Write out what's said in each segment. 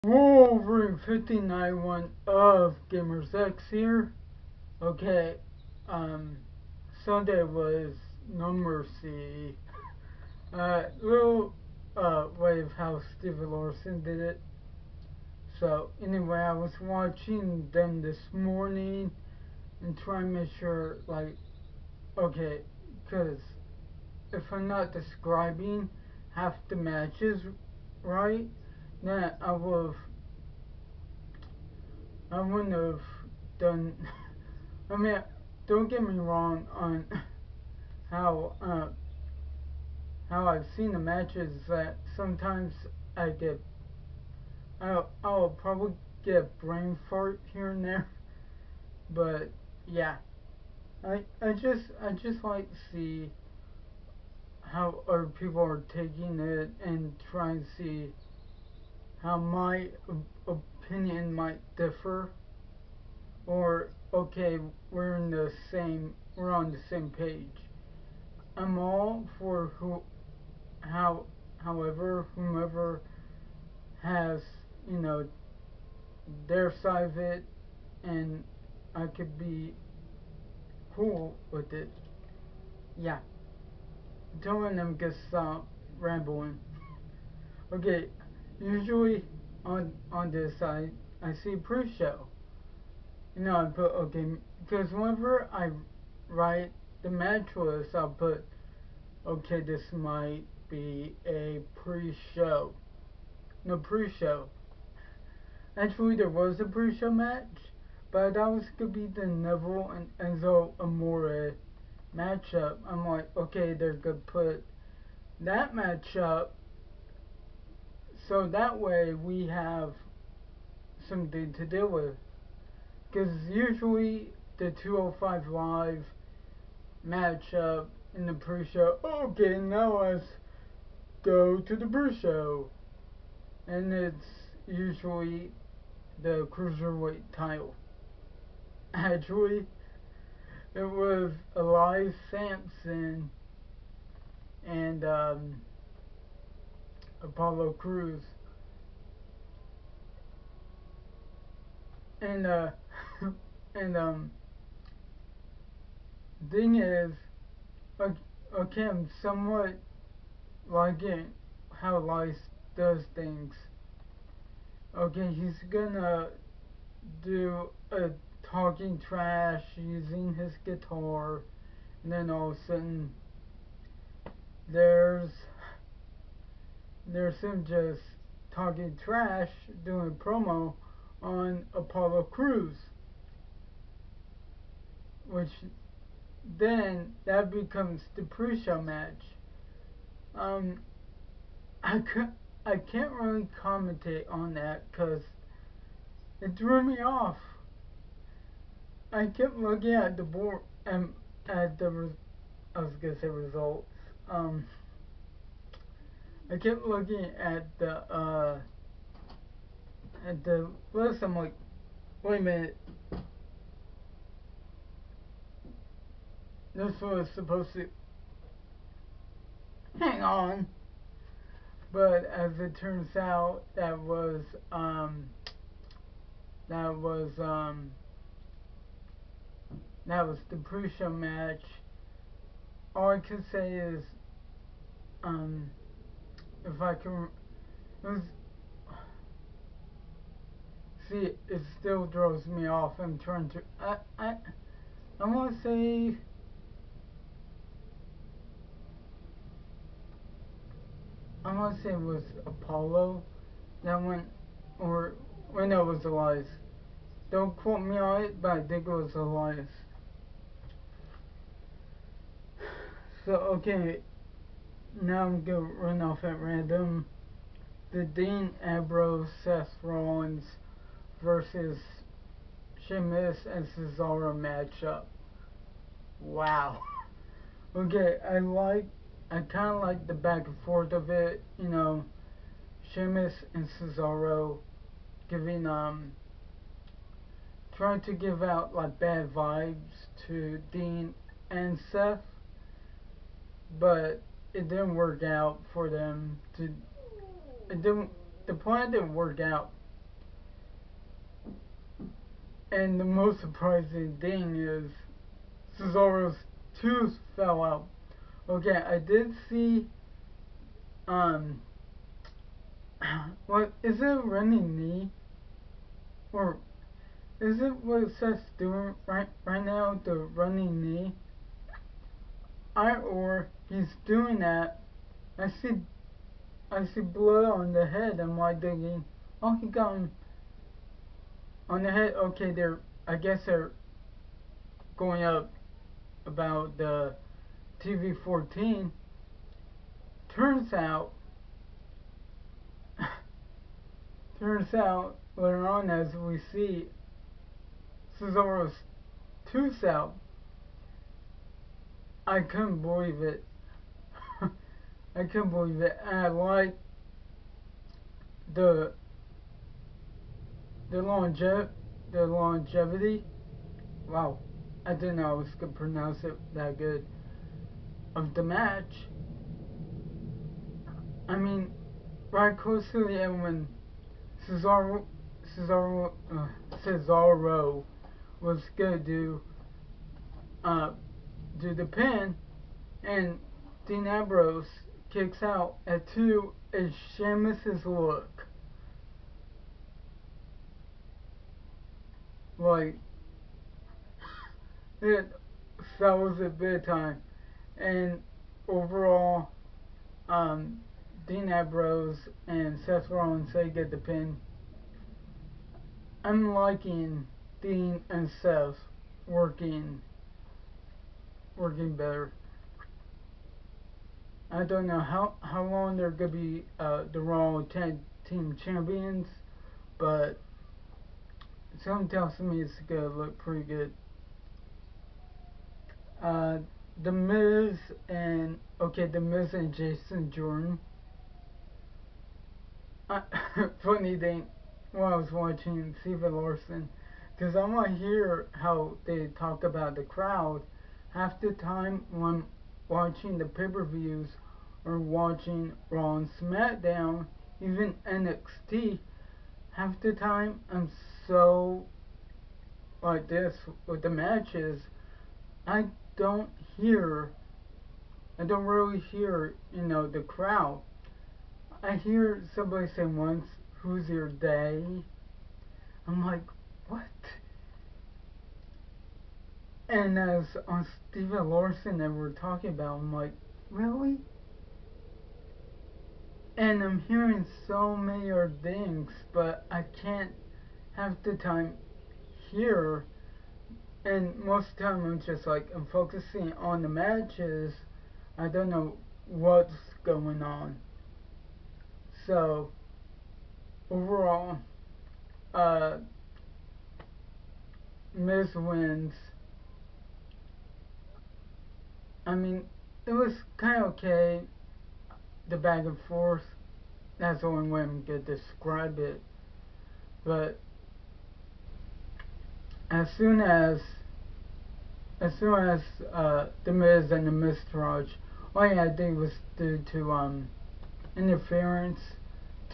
Wolverine 59 of Gamers X here. Okay, um, Sunday was No Mercy. Little way of how Stephen Larson did it. So anyway, I was watching them this morning and trying to make sure, like, okay, because if I'm not describing half the matches right, then I wouldn't have done. I mean, don't get me wrong on how how I've seen the matches that sometimes I get I'll probably get a brain fart here and there, but yeah, I just like to see how other people are taking it and trying to see how my opinion might differ, or okay, we're on the same page. I'm all for how however whomever has, you know, their side of it, and I could be cool with it. Yeah, telling them to stop rambling. Okay, usually on this side I see pre-show. You know, I put okay because whenever I write the match list, I'll put okay. This might be a pre-show. No pre-show. Actually, there was a pre-show match, but that was gonna be the Neville and Enzo Amore matchup. I'm like, okay, they're gonna put that matchup, so that way we have something to deal with. Because usually the 205 Live matchup in the pre-show, okay, now let's go to the pre-show, and it's usually the cruiserweight title. Actually, it was Elias Sampson and Apollo Cruz. And and thing is, okay, I'm somewhat liking how Elias does things. Okay, he's gonna do a talking trash using his guitar, and then all of a sudden there's there's him just talking trash, doing promo on Apollo Crews, which then that becomes the pre-show match. Um, I could I can't really commentate on that because it threw me off. I kept looking at the board and at I was gonna say results. Um, I kept looking at the list. I'm like, wait a minute, this was supposed to hang on, but as it turns out, that was that was the pre-show match. All I can say is, um, if I can, it was, see, it still throws me off. I'm trying to, I want to say, I want to say it was Apollo that went, or when no, it was Elias. Don't quote me on it, but I think it was Elias. So okay, now I'm gonna run off at random. The Dean Ambrose Seth Rollins versus Sheamus and Cesaro matchup. Wow. Okay, I kind of like the back and forth of it. You know, Sheamus and Cesaro giving trying to give out like bad vibes to Dean and Seth, but it didn't work out for them to. It didn't. The plan didn't work out And the most surprising thing is Cesaro's tooth fell out. Okay, I did see, um, what, is it a running knee? Or is it what Seth's doing right now, the running knee? Or he's doing that. I see I see blood on the head. I'm like thinking, oh, he got him on the head. Okay, I guess they're going up about the TV-14. Turns out, later on as we see Cesaro's tooth out, I couldn't believe it. I couldn't believe it. And I like the the longevity. Wow, I didn't know I was gonna pronounce it that good. Of the match. I mean, right close to the end when Cesaro, Cesaro, Cesaro was gonna uh, do the pin, and Dean Ambrose kicks out at 2, and Sheamus's look. Like, it, that was a big time. And overall, Dean Ambrose and Seth Rollins, they get the pin. I'm liking Dean and Seth working better. I don't know how long they're gonna be the Raw Tag Team Champions, but something tells me it's gonna look pretty good. Uh, the Miz and Jason Jordan. Funny thing, when I was watching Steven Larson, because I want to hear how they talk about the crowd. Half the time when watching the pay-per-views or watching Raw and SmackDown, even NXT, half the time I'm so like this with the matches, I don't hear, I don't really hear, the crowd. I hear somebody say once, "Who's your day?" I'm like, what? And as on Steven Larson that we're talking about, I'm like, really? And I'm hearing so many other things, but I can't half the time hear. And most of the time I'm just like, I'm focusing on the matches. I don't know what's going on. So, overall, uh, Miz wins. I mean, it was kind of okay, the back and forth. That's the only way I'm gonna describe it. But as soon as the Miz and the Miztourage, all I did was due to interference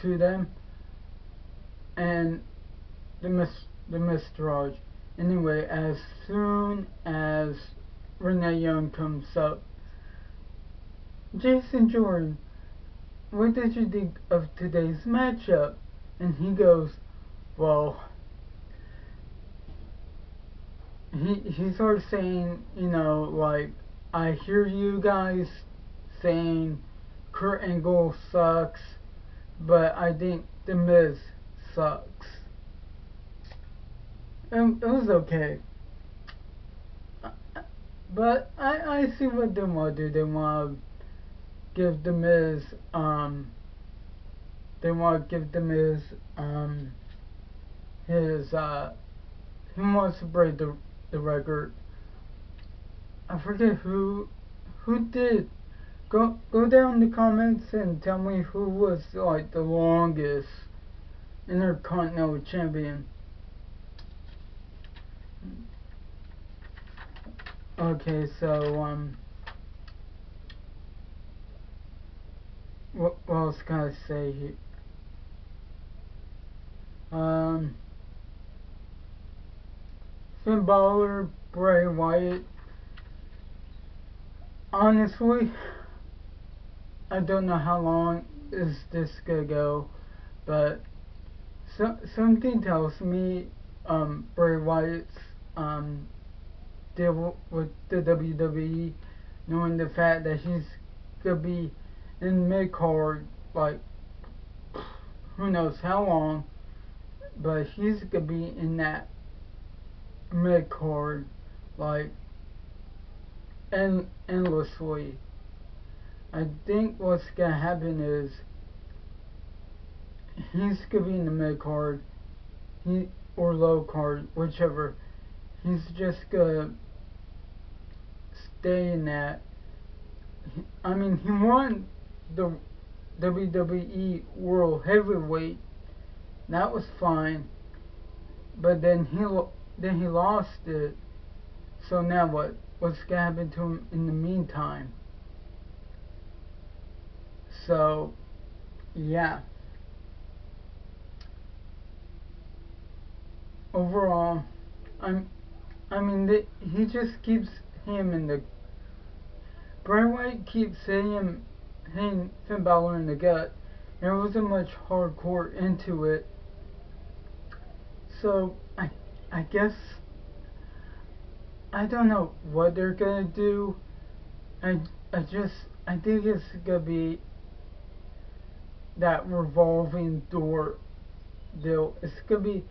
to them, and the Miztourage. Anyway, as soon as Renee Young comes up, Jason Jordan, what did you think of today's matchup? And he goes, well, he starts saying, like, I hear you guys saying Kurt Angle sucks, but I think The Miz sucks. And it was okay. But I see what they want to do. They want to give The Miz, his, he wants to break the record. I forget who did. Go down in the comments and tell me who was like the longest Intercontinental Champion. Okay, so what else can I say here? Finn Balor, Bray Wyatt. Honestly, I don't know how long is this gonna go, but something tells me Bray Wyatt's deal with the WWE, knowing the fact that he's gonna be in mid card, like who knows how long, but he's gonna be in that mid card, like endlessly. I think what's gonna happen is he's gonna be in the mid card, he or low card, whichever. He's just gonna stay in that. I mean, he won the WWE World Heavyweight. That was fine, but then he lost it. So now what? What's gonna happen to him in the meantime? So yeah. Overall, I mean, he just keeps him in the. Bray Wyatt keeps hitting Finn Balor in the gut. There wasn't much hardcore into it. So I guess I don't know what they're gonna do. I I think it's gonna be that revolving door deal. It's gonna be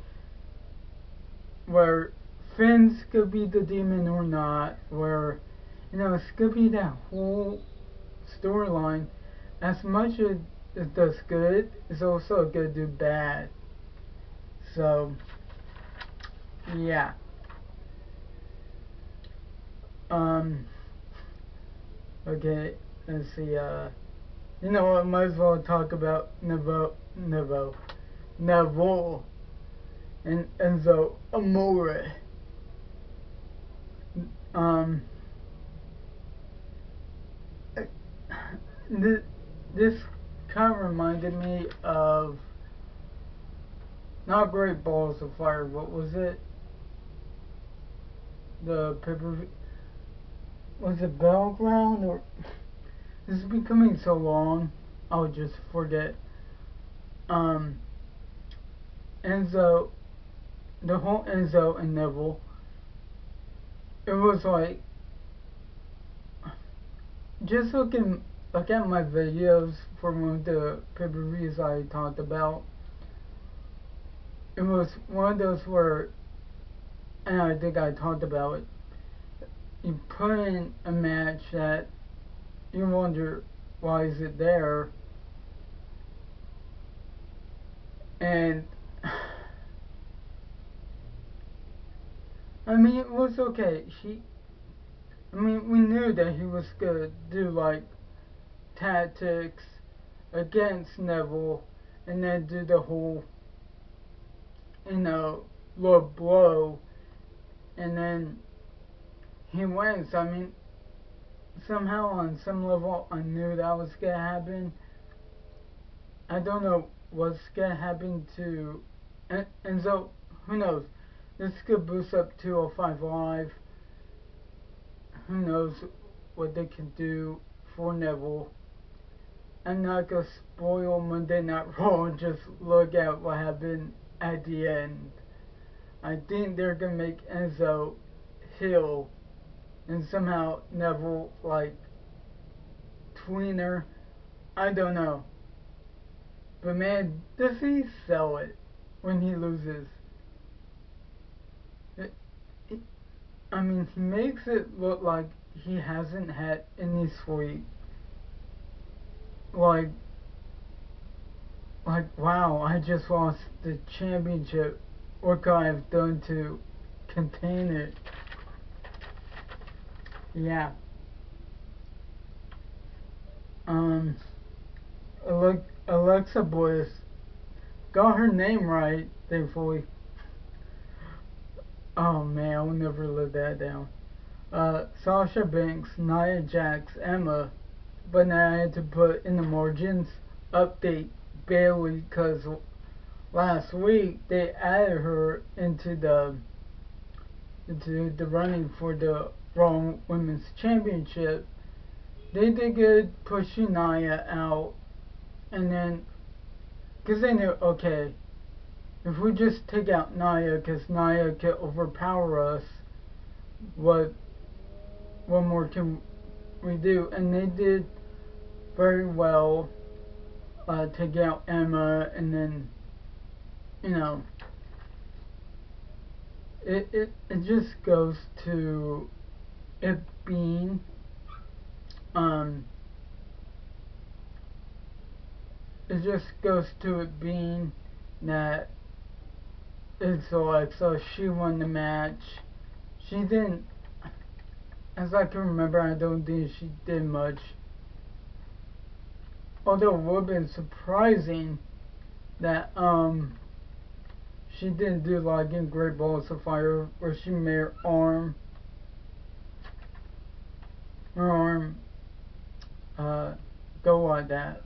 where Finn's gonna be the demon or not. Where it's gonna be that whole storyline. As much as it does good, it's also gonna do bad. So yeah. Okay, let's see, you know what, might as well talk about Neville and Enzo Amore. Um, this kind of reminded me of, not Great Balls of Fire, what was it? The paper, was it Battleground, or this is becoming so long, I'll just forget. Enzo, the whole Enzo and Neville, it was like, just look at my videos from one of the pay-per-views I talked about. It was one of those where, and I think I talked about it, you put in a match that you wonder why is it there, and I mean, it was okay. I mean, we knew that he was gonna do like tactics against Neville, and then do the whole, low blow, and then he wins. I mean, somehow on some level, I knew that was gonna happen. I don't know what's gonna happen to Enzo. Who knows? This could boost up 205 Live. Who knows what they can do for Neville. I'm not gonna spoil Monday Night Raw and just look at what happened at the end. I think they're gonna make Enzo heel and somehow Neville like tweener. I don't know. But man, does he sell it when he loses? I mean, he makes it look like he hasn't had any sweet. Like, wow, I just lost the championship. What could I have done to contain it? Yeah. Alexa Bliss got her name right, thankfully. Oh man, I'll never live that down. Sasha Banks, Nia Jax, Emma, but now I had to put in the margins, update Bailey, because. Last week they added her into the to the running for the Raw Women's Championship, they did good pushing Nia out, and then, because they knew, okay, if we just take out Nia, because Nia can overpower us, what more can we do? And they did very well, take out Emma, and then, you know, it just goes to it being, it just goes to it being that it's Alexa. She won the match. She didn't, as I can remember, I don't think she did much. Although it would have been surprising that she didn't do like in Great Balls of Fire where she made her arm go like that.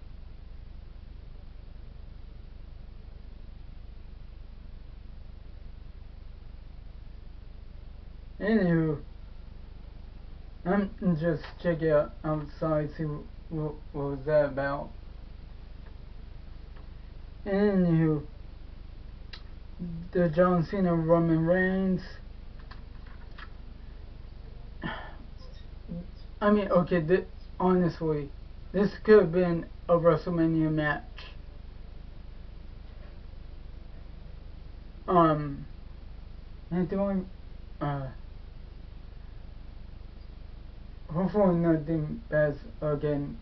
Anywho, I'm just checking out outside, see what was that about. Anywho, the John Cena Roman Reigns. I mean, okay, honestly, this could have been a WrestleMania match. And doing, hopefully nothing bad again.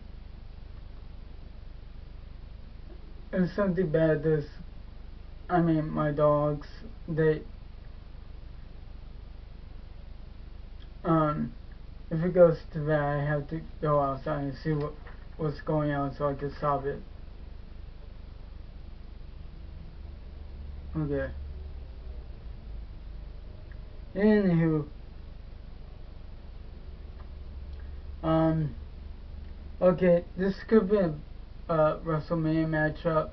If something bad does, I mean, my dogs, they, if it goes to that, I have to go outside and see what's going on so I can stop it. Okay. Anywho, okay, this could be a WrestleMania matchup.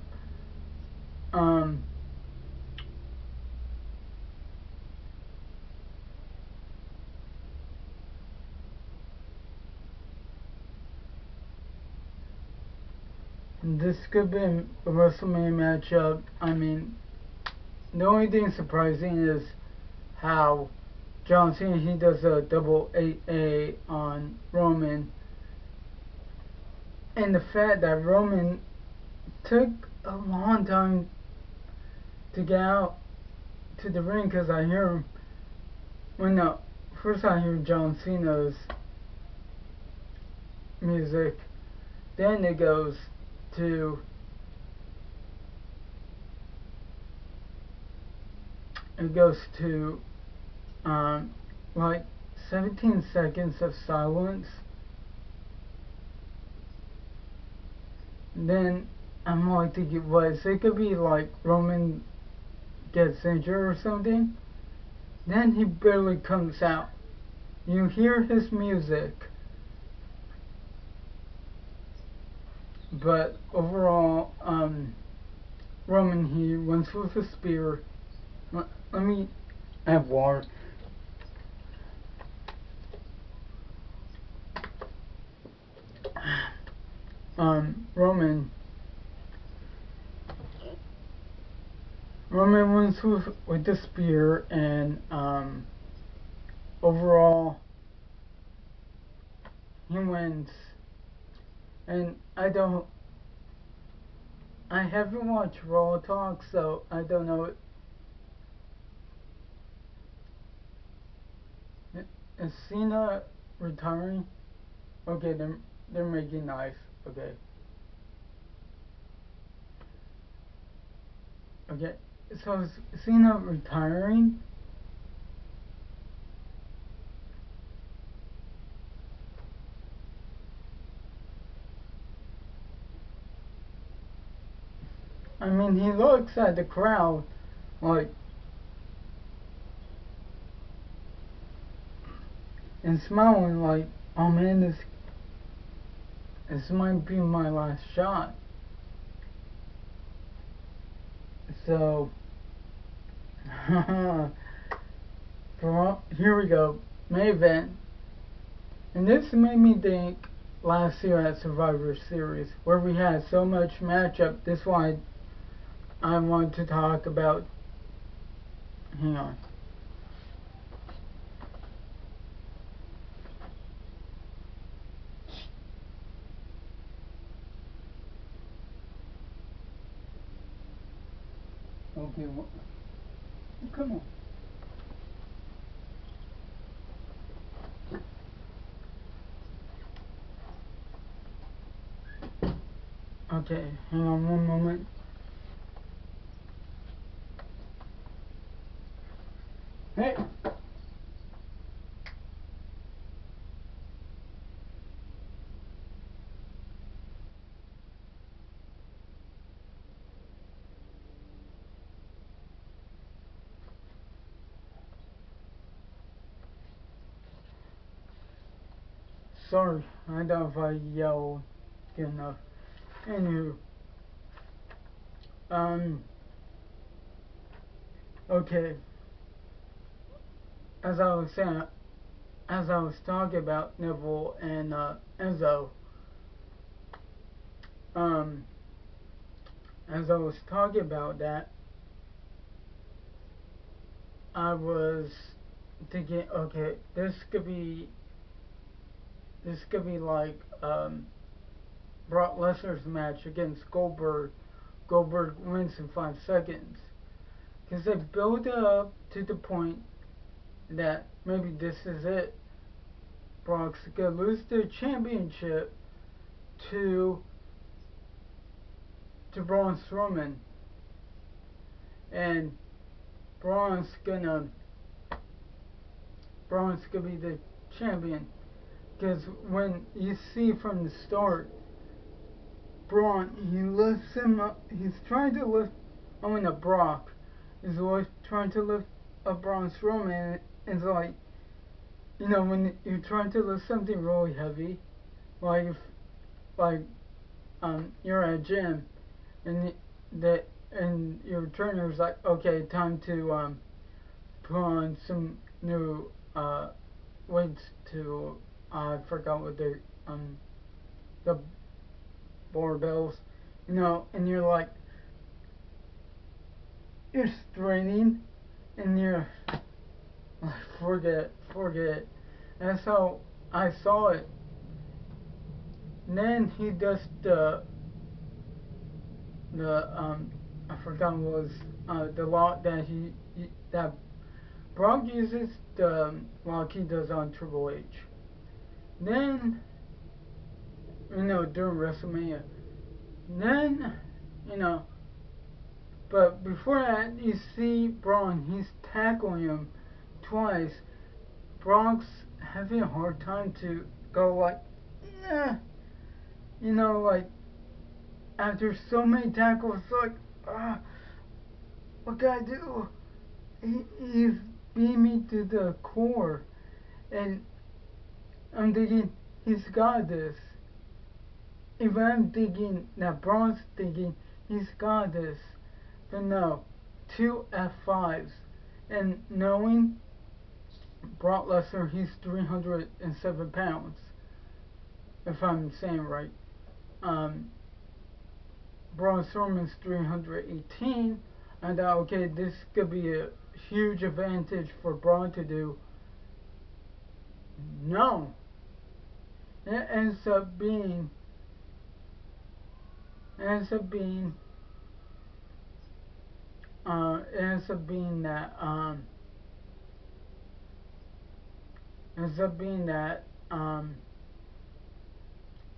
This could be a WrestleMania matchup. I mean, the only thing surprising is how John Cena, he does a double 8A on Roman, and the fact that Roman took a long time to get out to the ring, because I hear him first I hear John Cena's music, then it goes to like 17 seconds of silence. Then I'm like thinking, what? It could be like Roman gets injured or something. Then he barely comes out. You hear his music, but overall, Roman, he runs with a spear. Let me have water. Roman wins with the spear, and overall, he wins. And I haven't watched Raw Talk, so I don't know. Is Cena retiring? Okay, they're making knife. Okay. Okay. So is Cena retiring? I mean, he looks at the crowd like, and smiling like, oh man, this might be my last shot. So, Here we go. Main event. And this made me think last year at Survivor Series, where we had so much matchup. This one I want to talk about. Hang on. Okay, well, come on. Okay, hang on one moment. Hey! Sorry, I don't know if I yelled good enough. Anywho, um, okay. As I was saying, as I was talking about Neville and Enzo, um, as I was talking about that, I was thinking, okay, this could be like Brock Lesnar's match against Goldberg. Goldberg wins in 5 seconds because they build it up to the point that maybe this is it. Brock's gonna lose the championship to Braun Strowman, and Braun's gonna be the champion. Because when you see from the start, Braun, he lifts him up. He's trying to lift. Brock is always trying to lift up Braun Strowman. It's like, when you're trying to lift something really heavy, like if, like, you're at a gym, and and your trainer's like, okay, time to put on some new weights to I forgot what the barbells, and you're like, you're straining, and you're like, forget it. That's how I saw it. And then he does the I forgot what was the lock that that Brock uses, the lock he does on Triple H. Then during WrestleMania. Then you know but before that, you see Braun, he's tackling him twice. Brock's having a hard time to go like, nah, like after so many tackles, like, what can I do? He's beat me to the core, and I'm thinking he's got this. If I'm thinking that Braun's thinking he's got this, but no, two F5s, and knowing Brock Lesnar, he's 307 pounds, if I'm saying right. Um, Braun Strowman's 318. I thought, okay, this could be a huge advantage for Braun to do. No, it ends up being it ends up being that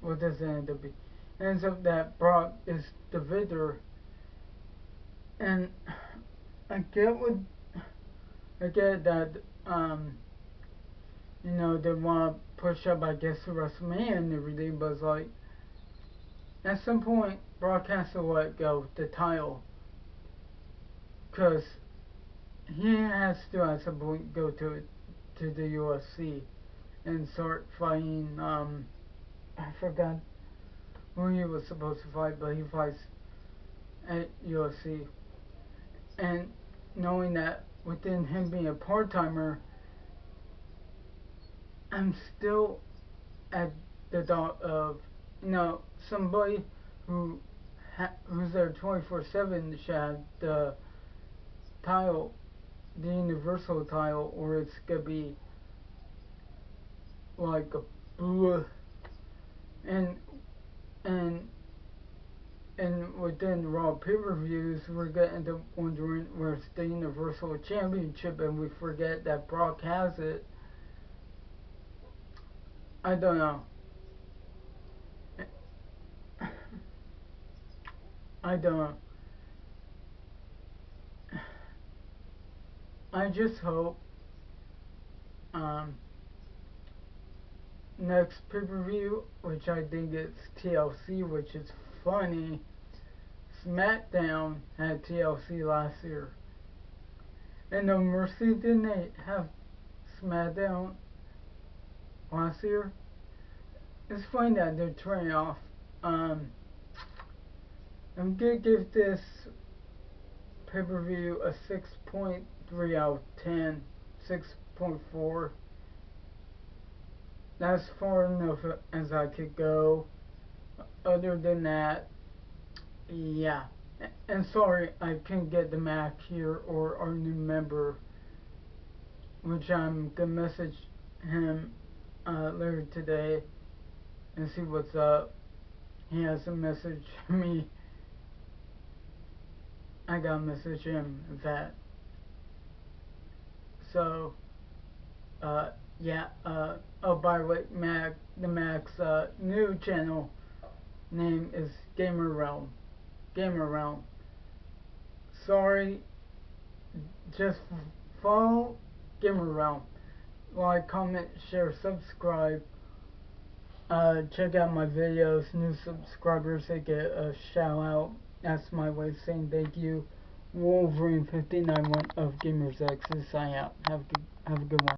what does it end up being? It ends up that Brock is the victor, and I get what I get that they want to push up, I guess, to WrestleMania and everything, but it's like at some point Brock has to let go the title, because he has to at some point go to the UFC and start fighting. I forgot who he was supposed to fight, but he fights at UFC. And knowing that within him being a part timer, I'm still at the thought of, somebody who who's there 24/7 should have the tile, the universal tile, or it's gonna be like a blue. And and and within Raw pay-per-views, we're gonna end up wondering where's the Universal Championship, and we forget that Brock has it. I don't know. I don't. I just hope um, next pay per view, which I think it's TLC, which is funny. SmackDown had TLC last year, and No Mercy didn't they have SmackDown last year? It's funny that they're turning off. Um, I'm gonna give this pay per view a 6.3 out of 10, 6.4. That's far enough as I could go. Other than that, yeah. And sorry, I couldn't get the Mac here or our new member, which I'm gonna message him later today and see what's up. He hasn't messaged me. I gotta message him that. So, uh, yeah. Oh, by the way, the Mac's new channel name is Gamer Realm. Gamer Realm. Sorry, just follow Gamer Realm. Like, comment, share, subscribe. Check out my videos. New subscribers, they get a shout out. That's my way of saying thank you. Wolverine 59 of Gamers X is signing out. Have a good one.